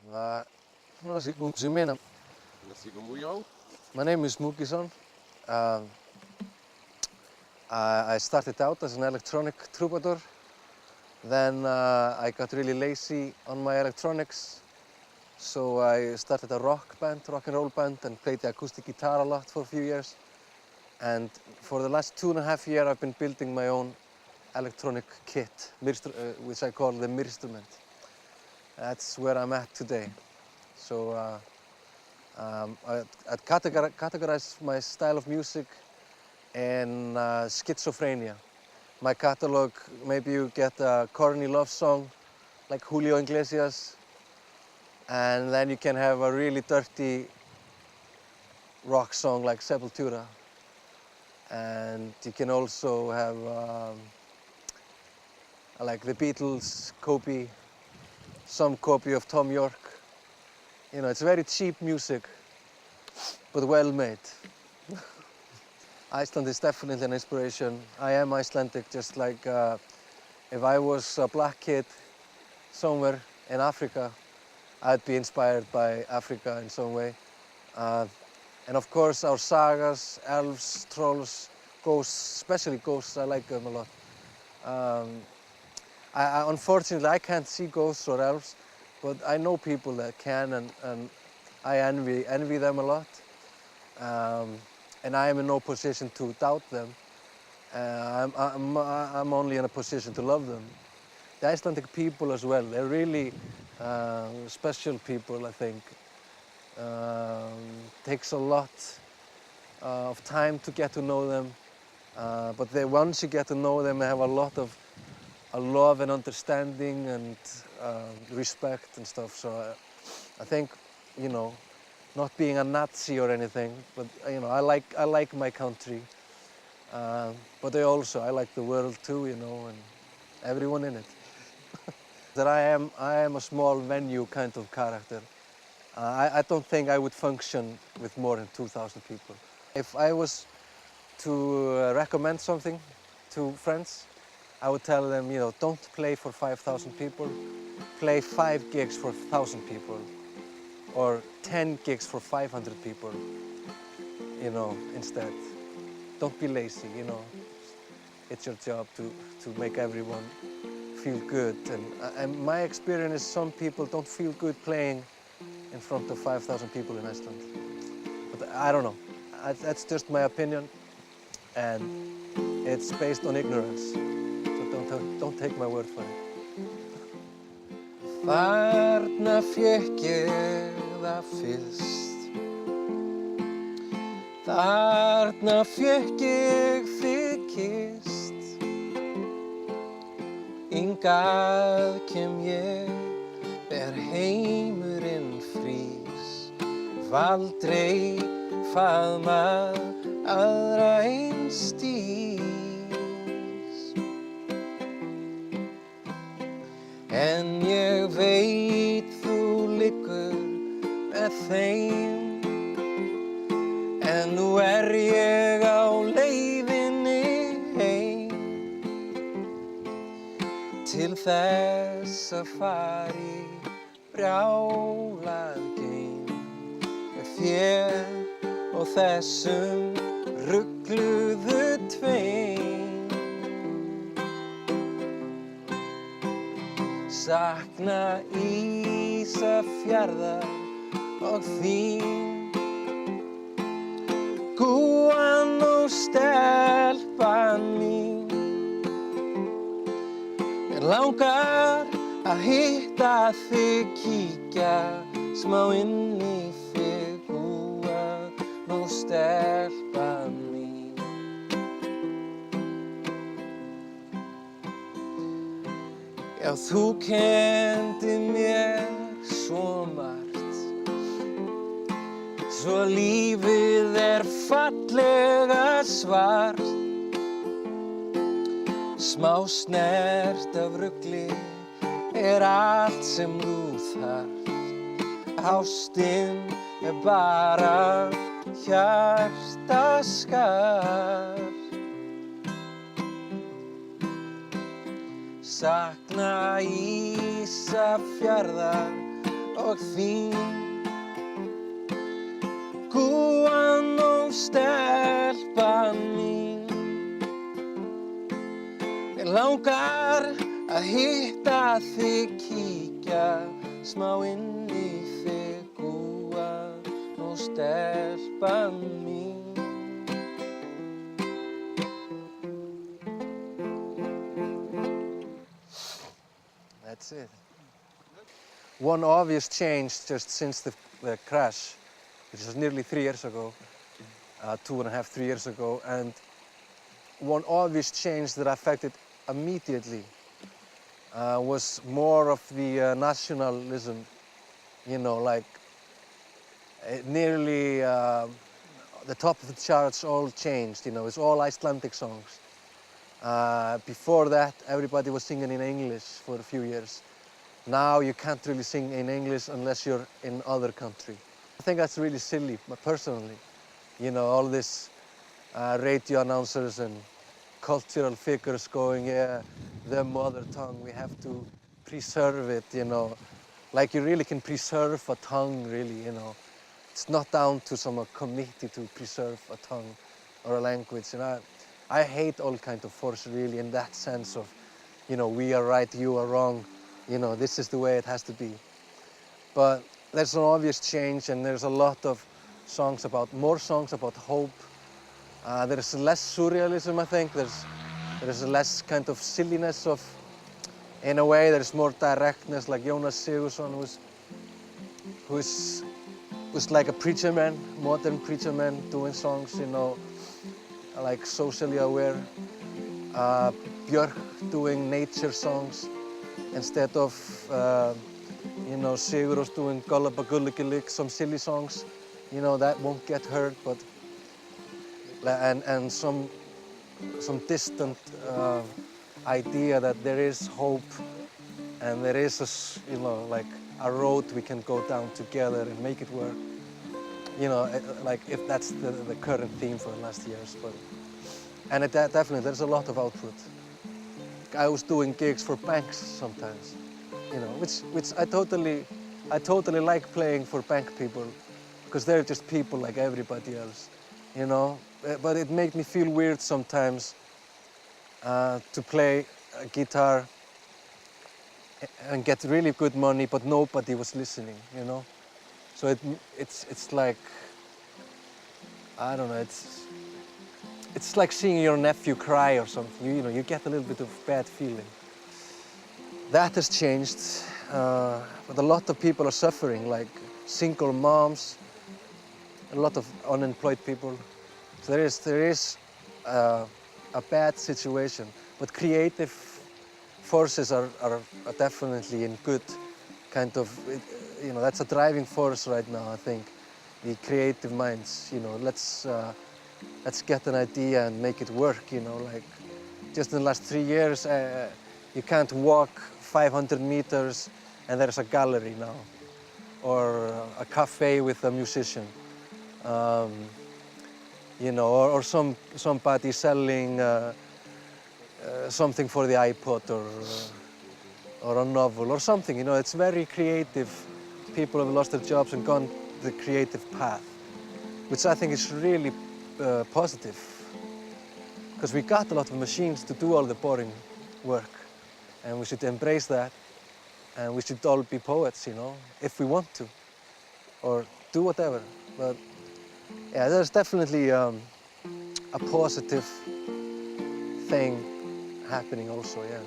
My name is Mugison. I started out as an electronic troubadour. Then I got really lazy on my electronics. So I started a rock and roll band, and played the acoustic guitar a lot for a few years. And for the last 2.5 years, I've been building my own electronic kit, which I call the instrument. That's where I'm at today. So I'd categorize my style of music in schizophrenia. My catalog, maybe you get a corny love song like Julio Iglesias, and then you can have a really dirty rock song like Sepultura. And you can also have like the Beatles copy, some copy of Tom York. You know, it's very cheap music, but well made. Iceland is definitely an inspiration. I am Icelandic, just like if I was a black kid somewhere in Africa, I'd be inspired by Africa in some way. And of course, our sagas, elves, trolls, ghosts, especially ghosts, I like them a lot. Unfortunately, I can't see ghosts or elves, but I know people that can, and I envy them a lot. And I am in no position to doubt them. I'm only in a position to love them. The Icelandic people as well, they're really special people, I think. Takes a lot of time to get to know them, but once you get to know them, they have a lot of love and understanding and respect and stuff. So I think, you know, not being a Nazi or anything, but you know, I like my country, but I like the world too, you know, and everyone in it. That I am a small venue kind of character. I don't think I would function with more than 2,000 people. If I was to recommend something to friends, I would tell them, you know, don't play for 5,000 people, play 5 gigs for 1,000 people, or 10 gigs for 500 people, you know, instead. Don't be lazy, you know. It's your job to make everyone feel good. And my experience is some people don't feel good playing in front of 5,000 people in Iceland. But I don't know. That's just my opinion, and it's based on ignorance. So don't take my word for it. Þarna fékk ég það fyrst. Þarna fékk ég þig kysst. Hingað kem ég, ber heimurinn frýs. Aldrei faðmað aðra eins dýs. En ég veit þú liggur með þeim. En nú ég á leiðinni heim. Til þess að fara í brjálað geim. Með þér og þessum rugluðu tveim. Sakna Ísafjarðar og þín. Gúan og stelpan mín. Mér langar að hitta þig, kíkja smá inn í þig. Gúan og stelpan mín. Já, þú kenndi mér svo margt. Svo lífið fallega svart. Smá snert af rugli allt sem þú þarft. Ástin bara hjartaskar. Sakna Ísafjarðar og þín. Gúan og stelpan mín. Mér langar að hitta þig, kíkja smá inn í þig, gúan og stelpan mín. That's it. One obvious change just since the crash, which was nearly 3 years ago, 2.5, 3 years ago, and one obvious change that affected immediately was more of the nationalism, you know, like nearly the top of the charts all changed, you know, it's all Icelandic songs. Before that, everybody was singing in English for a few years. Now you can't really sing in English unless you're in other country. I think that's really silly, personally. You know, all this radio announcers and cultural figures going, yeah, the mother tongue, we have to preserve it, you know. Like you really can preserve a tongue, really, you know. It's not down to some committee to preserve a tongue or a language. And I hate all kind of force, really, in that sense of, you know, we are right, you are wrong. You know, this is the way it has to be. But there's an obvious change, and there's a lot of more songs about hope. There's less surrealism, I think. There's less kind of silliness of, in a way, there's more directness, like Jónas Sigurðsson, who's like a preacher man, modern preacher man, doing songs, you know, like socially aware. Björk doing nature songs instead of, you know, Sigurðs doing Gulla, some silly songs. You know, that won't get heard, but and some distant idea that there is hope and there is you know, like a road we can go down together and make it work. You know, like if that's the current theme for the last years. But and definitely there's a lot of output. I was doing gigs for banks sometimes, you know, which I totally like playing for bank people, because they're just people like everybody else, you know. But it made me feel weird sometimes to play a guitar and get really good money, but nobody was listening, you know. So it's like, I don't know, it's like seeing your nephew cry or something. You know, you get a little bit of bad feeling. That has changed, but a lot of people are suffering, like single moms, a lot of unemployed people. So there is a bad situation, but creative forces are definitely in good kind of, you know, that's a driving force right now, I think. The creative minds, you know, let's get an idea and make it work, you know, like just in the last 3 years, you can't walk 500 meters and there's a gallery now, or a cafe with a musician, you know, or somebody selling something for the iPod, or a novel or something, you know. It's very creative. People have lost their jobs and gone the creative path, which I think is really positive, because we got a lot of machines to do all the boring work, and we should embrace that, and we should all be poets, you know, if we want to, or do whatever. But yeah, there's definitely a positive thing happening also, yeah.